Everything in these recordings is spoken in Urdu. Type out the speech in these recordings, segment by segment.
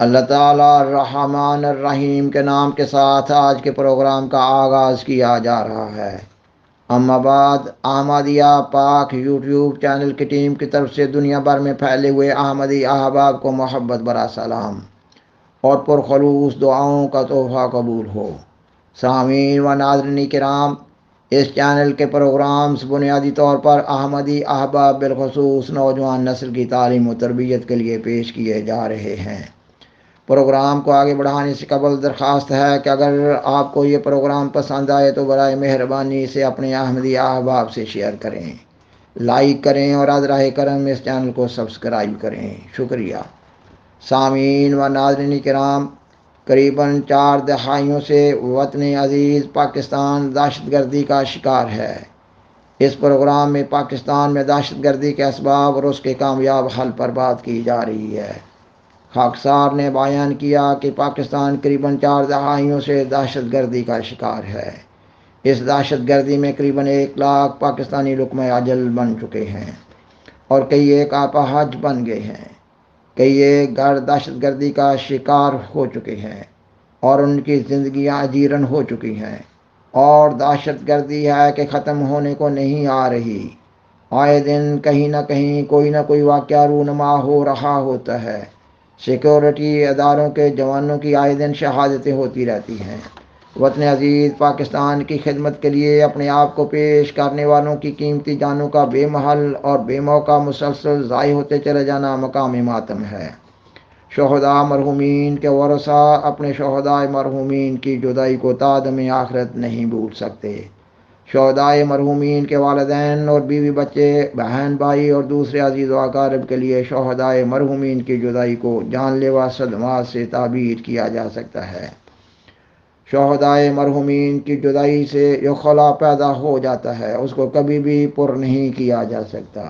اللہ تعالیٰ الرحمن الرحیم کے نام کے ساتھ آج کے پروگرام کا آغاز کیا جا رہا ہے۔ اما بعد، احمدیہ پاک یوٹیوب چینل کی ٹیم کی طرف سے دنیا بھر میں پھیلے ہوئے احمدی احباب کو محبت برا سلام اور پرخلوص دعاؤں کا تحفہ قبول ہو۔ سامعین و ناظرین کرام، اس چینل کے پروگرامز بنیادی طور پر احمدی احباب بالخصوص نوجوان نسل کی تعلیم و تربیت کے لیے پیش کیے جا رہے ہیں۔ پروگرام کو آگے بڑھانے سے قبل درخواست ہے کہ اگر آپ کو یہ پروگرام پسند آئے تو برائے مہربانی اسے اپنے احمدی احباب سے شیئر کریں، لائک کریں اور از راہ کرم اس چینل کو سبسکرائب کریں۔ شکریہ۔ سامعین و ناظرین کرام، قریباً 4 دہائیوں سے وطن عزیز پاکستان دہشت گردی کا شکار ہے۔ اس پروگرام میں پاکستان میں دہشت گردی کے اسباب اور اس کے کامیاب حل پر بات کی جا رہی ہے۔ خاکسار نے بیان کیا کہ پاکستان قریباً 4 دہائیوں سے دہشت گردی کا شکار ہے۔ اس دہشت گردی میں قریباً 1 لاکھ پاکستانی لقمۂ اجل بن چکے ہیں اور کئی ایک اپاہج بن گئے ہیں۔ کئی ایک گھر دہشت گردی کا شکار ہو چکے ہیں اور ان کی زندگیاں اجیرن ہو چکی ہیں، اور دہشت گردی ہے کہ ختم ہونے کو نہیں آ رہی۔ آئے دن کہیں نہ کہیں کوئی نہ کوئی واقعہ رونما ہو رہا ہوتا ہے۔ سیکورٹی اداروں کے جوانوں کی آئے دن شہادتیں ہوتی رہتی ہیں۔ وطن عزیز پاکستان کی خدمت کے لیے اپنے آپ کو پیش کرنے والوں کی قیمتی جانوں کا بے محل اور بے موقع مسلسل ضائع ہوتے چلے جانا مقام ماتم ہے۔ شہداء مرحومین کے ورثاء اپنے شہداء مرحومین کی جدائی کو تا دم آخرت نہیں بھول سکتے۔ شہداء مرحومین کے والدین اور بیوی بچے، بہن بھائی اور دوسرے عزیز و اقارب کے لیے شہداء مرحومین کی جدائی کو جان لیوا صدمات سے تعبیر کیا جا سکتا ہے۔ شہداء مرحومین کی جدائی سے جو خلا پیدا ہو جاتا ہے اس کو کبھی بھی پر نہیں کیا جا سکتا۔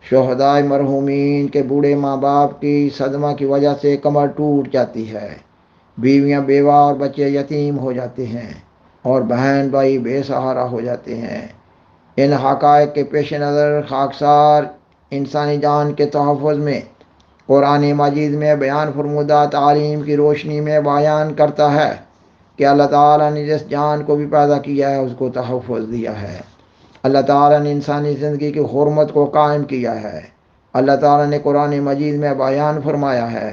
شہداء مرحومین کے بوڑھے ماں باپ کی صدمہ کی وجہ سے کمر ٹوٹ جاتی ہے، بیویاں بیوہ اور بچے یتیم ہو جاتے ہیں اور بہن بھائی بے سہارا ہو جاتے ہیں۔ ان حقائق کے پیش نظر خاکسار انسانی جان کے تحفظ میں قرآن مجید میں بیان فرمودہ تعلیم کی روشنی میں بیان کرتا ہے کہ اللہ تعالیٰ نے جس جان کو بھی پیدا کیا ہے اس کو تحفظ دیا ہے۔ اللہ تعالیٰ نے انسانی زندگی کی حرمت کو قائم کیا ہے۔ اللہ تعالیٰ نے قرآن مجید میں بیان فرمایا ہے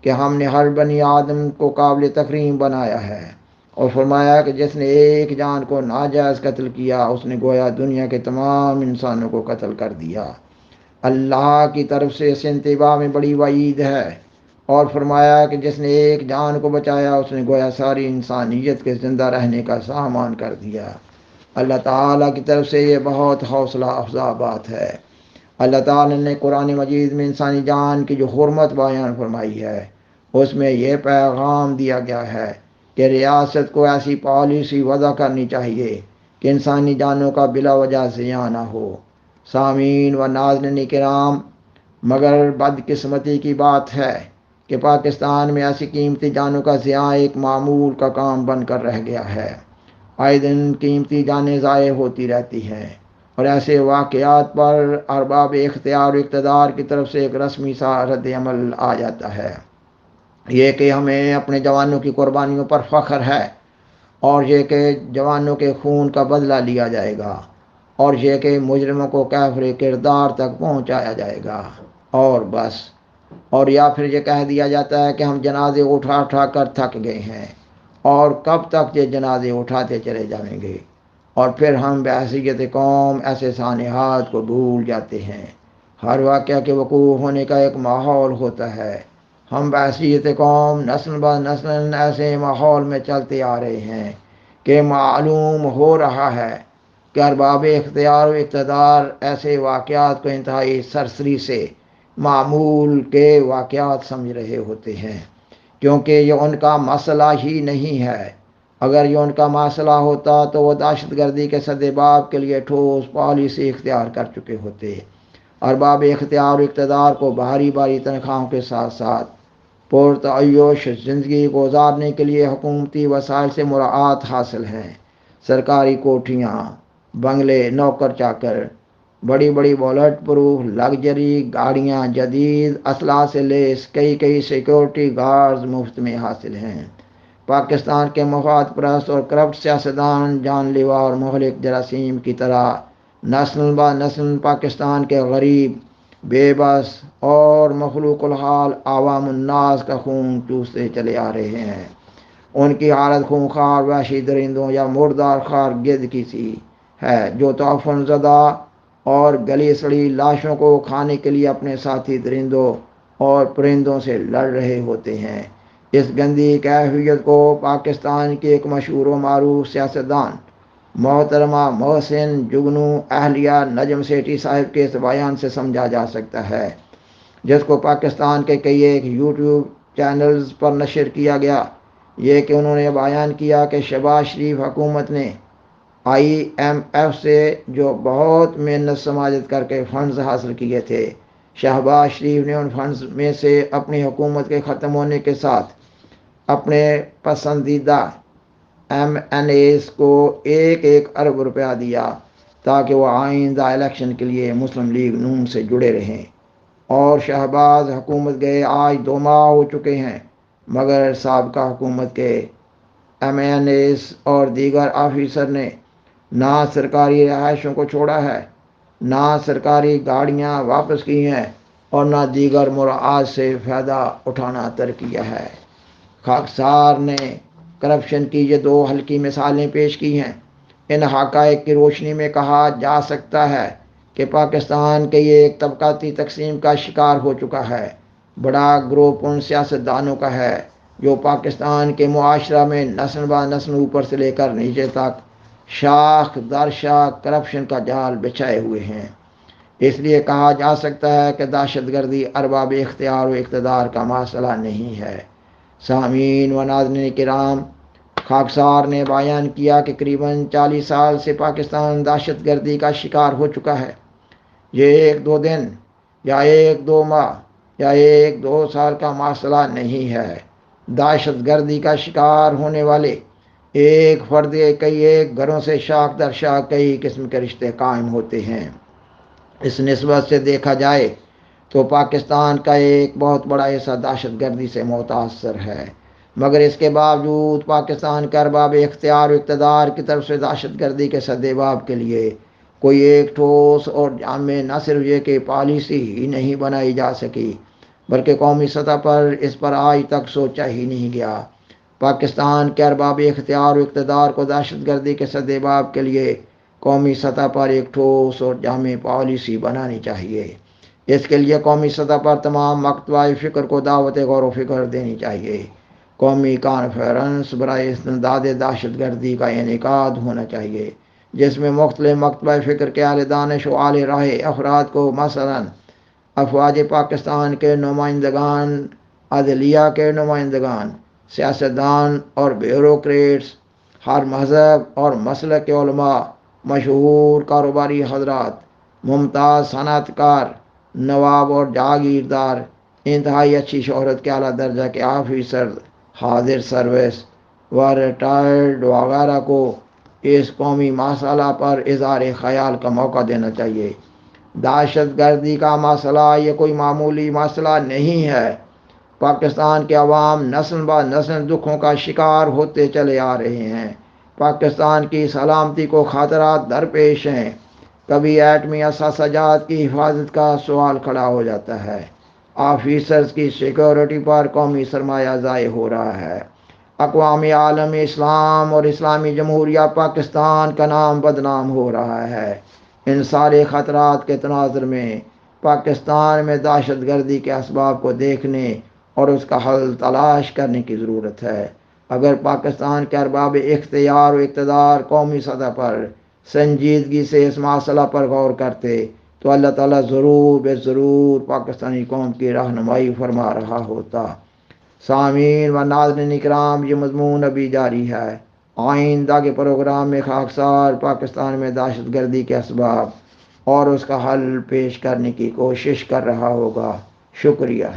کہ ہم نے ہر بنی آدم کو قابل تکریم بنایا ہے، اور فرمایا کہ جس نے ایک جان کو ناجائز قتل کیا اس نے گویا دنیا کے تمام انسانوں کو قتل کر دیا۔ اللہ کی طرف سے اس انتباہ میں بڑی وعید ہے، اور فرمایا کہ جس نے ایک جان کو بچایا اس نے گویا ساری انسانیت کے زندہ رہنے کا سامان کر دیا۔ اللہ تعالیٰ کی طرف سے یہ بہت حوصلہ افزا بات ہے۔ اللہ تعالیٰ نے قرآن مجید میں انسانی جان کی جو حرمت بیان فرمائی ہے اس میں یہ پیغام دیا گیا ہے کہ ریاست کو ایسی پالیسی وضع کرنی چاہیے کہ انسانی جانوں کا بلا وجہ ضیاع نہ ہو۔ سامعین و ناظرین کرام، مگر بدقسمتی کی بات ہے کہ پاکستان میں ایسی قیمتی جانوں کا ضیاع ایک معمول کا کام بن کر رہ گیا ہے۔ آئے دن قیمتی جانیں ضائع ہوتی رہتی ہیں اور ایسے واقعات پر ارباب اختیار و اقتدار کی طرف سے ایک رسمی سا رد عمل آ جاتا ہے، یہ کہ ہمیں اپنے جوانوں کی قربانیوں پر فخر ہے، اور یہ کہ جوانوں کے خون کا بدلہ لیا جائے گا، اور یہ کہ مجرموں کو کیفر کردار تک پہنچایا جائے گا، اور بس۔ اور یا پھر یہ کہہ دیا جاتا ہے کہ ہم جنازے اٹھا اٹھا کر تھک گئے ہیں، اور کب تک یہ جنازے اٹھاتے چلے جائیں گے، اور پھر ہم بحیثیت قوم ایسے سانحات کو بھول جاتے ہیں۔ ہر واقعہ کے وقوع ہونے کا ایک ماحول ہوتا ہے۔ ہم بحیثیت قوم نسل بہ نسل ایسے ماحول میں چلتے آ رہے ہیں کہ معلوم ہو رہا ہے کہ ارباب اختیار و اقتدار ایسے واقعات کو انتہائی سرسری سے معمول کے واقعات سمجھ رہے ہوتے ہیں، کیونکہ یہ ان کا مسئلہ ہی نہیں ہے۔ اگر یہ ان کا مسئلہ ہوتا تو وہ دہشت گردی کے سدباب کے لیے ٹھوس پالیسی اختیار کر چکے ہوتے۔ ارباب اختیار و اقتدار کو بھاری بھاری تنخواہوں کے ساتھ ساتھ پرتعیش زندگی گزارنے کے لیے حکومتی وسائل سے مراعات حاصل ہیں۔ سرکاری کوٹھیاں، بنگلے، نوکر چاکر، بڑی بڑی بولٹ پروف لگژری گاڑیاں جدید اسلحہ سے لیس کئی سیکورٹی گارڈز مفت میں حاصل ہیں۔ پاکستان کے مفاد پرست اور کرپٹ سیاستدان جان لیوا اور مہلک جراثیم کی طرح نسل با نسل پاکستان کے غریب، بے بس اور مخلوق الحال عوام الناس کا خون چوستے چلے آ رہے ہیں۔ ان کی حالت خونخوار وحشی درندوں یا مردار خار گرد کی سی ہے جو تعفن زدہ اور گلی سڑی لاشوں کو کھانے کے لیے اپنے ساتھی درندوں اور پرندوں سے لڑ رہے ہوتے ہیں۔ اس گندی کیفیت کو پاکستان کی ایک مشہور و معروف سیاستدان محترمہ محسن جگنو اہلیہ نجم سیٹھی صاحب کے اس بیان سے سمجھا جا سکتا ہے، جس کو پاکستان کے کئی ایک یوٹیوب چینلز پر نشر کیا گیا۔ یہ کہ انہوں نے بیان کیا کہ شہباز شریف حکومت نے IMF سے جو بہت محنت سماجت کر کے فنڈز حاصل کیے تھے، شہباز شریف نے ان فنڈز میں سے اپنی حکومت کے ختم ہونے کے ساتھ اپنے پسندیدہ MNAs کو 1 ارب روپیہ دیا تاکہ وہ آئندہ الیکشن کے لیے مسلم لیگ نون سے جڑے رہیں، اور شہباز حکومت گئے آج 2 ماہ ہو چکے ہیں، مگر سابقہ حکومت کے MNAs اور دیگر آفیسر نے نہ سرکاری رہائشوں کو چھوڑا ہے، نہ سرکاری گاڑیاں واپس کی ہیں، اور نہ دیگر مراعات سے فائدہ اٹھانا ترک کیا ہے۔ خاکسار نے کرپشن کی یہ 2 ہلکی مثالیں پیش کی ہیں۔ ان حقائق کی روشنی میں کہا جا سکتا ہے کہ پاکستان کے یہ ایک طبقاتی تقسیم کا شکار ہو چکا ہے۔ بڑا گروپ ان سیاستدانوں کا ہے جو پاکستان کے معاشرہ میں نسل با نسل اوپر سے لے کر نیچے تک شاخ در شاخ کرپشن کا جال بچھائے ہوئے ہیں۔ اس لیے کہا جا سکتا ہے کہ دہشت گردی ارباب اختیار و اقتدار کا مسئلہ نہیں ہے۔ سامعین و ناظرین کرام، خاکسار نے بیان کیا کہ قریباً 40 سال سے پاکستان دہشت گردی کا شکار ہو چکا ہے۔ یہ 1-2 دن یا 1-2 ماہ یا 1-2 سال کا مسئلہ نہیں ہے۔ دہشت گردی کا شکار ہونے والے ایک فرد کئی ایک گھروں سے شاخ در شاخ کئی قسم کے رشتے قائم ہوتے ہیں۔ اس نسبت سے دیکھا جائے تو پاکستان کا ایک بہت بڑا حصہ دہشت گردی سے متاثر ہے، مگر اس کے باوجود پاکستان کے ارباب اختیار و اقتدار کی طرف سے دہشت گردی کے سدباب کے لیے کوئی ایک ٹھوس اور جامع نہ صرف یہ کہ پالیسی ہی نہیں بنائی جا سکی، بلکہ قومی سطح پر اس پر آج تک سوچا ہی نہیں گیا۔ پاکستان کے ارباب اختیار و اقتدار کو دہشت گردی کے سدباب کے لیے قومی سطح پر ایک ٹھوس اور جامع پالیسی بنانی چاہیے۔ اس کے لیے قومی سطح پر تمام مکتبہ فکر کو دعوت غور و فکر دینی چاہیے۔ قومی کانفرنس برائے استرداد دہشت گردی کا انعقاد ہونا چاہیے، جس میں مختلف مکتبہ فکر کے اہل دانش و اہل راہ افراد کو مثلاً افواج پاکستان کے نمائندگان، عدلیہ کے نمائندگان، سیاستدان اور بیوروکریٹس، ہر مذہب اور مسلک کے علماء، مشہور کاروباری حضرات، ممتاز صنعت کار، نواب اور جاگیردار، انتہائی اچھی شہرت کے اعلیٰ درجہ کے آفیسر، حاضر سروس و ریٹائرڈ وغیرہ کو اس قومی مسئلہ پر اظہار خیال کا موقع دینا چاہیے۔ دہشت گردی کا مسئلہ یہ کوئی معمولی مسئلہ نہیں ہے۔ پاکستان کے عوام نسل با نسل دکھوں کا شکار ہوتے چلے آ رہے ہیں۔ پاکستان کی سلامتی کو خطرات درپیش ہیں۔ کبھی ایٹمی اثاثہ جات کی حفاظت کا سوال کھڑا ہو جاتا ہے۔ آفیسرز کی سیکیورٹی پر قومی سرمایہ ضائع ہو رہا ہے۔ اقوام عالم اسلام اور اسلامی جمہوریہ پاکستان کا نام بدنام ہو رہا ہے۔ ان سارے خطرات کے تناظر میں پاکستان میں دہشت گردی کے اسباب کو دیکھنے اور اس کا حل تلاش کرنے کی ضرورت ہے۔ اگر پاکستان کے ارباب اختیار و اقتدار قومی سطح پر سنجیدگی سے اس مسئلہ پر غور کرتے تو اللہ تعالیٰ ضرور پاکستانی قوم کی رہنمائی فرما رہا ہوتا۔ سامعین و ناظرین کرام، یہ مضمون ابھی جاری ہے۔ آئندہ کے پروگرام میں خاکسار پاکستان میں دہشت گردی کے اسباب اور اس کا حل پیش کرنے کی کوشش کر رہا ہوگا۔ شکریہ۔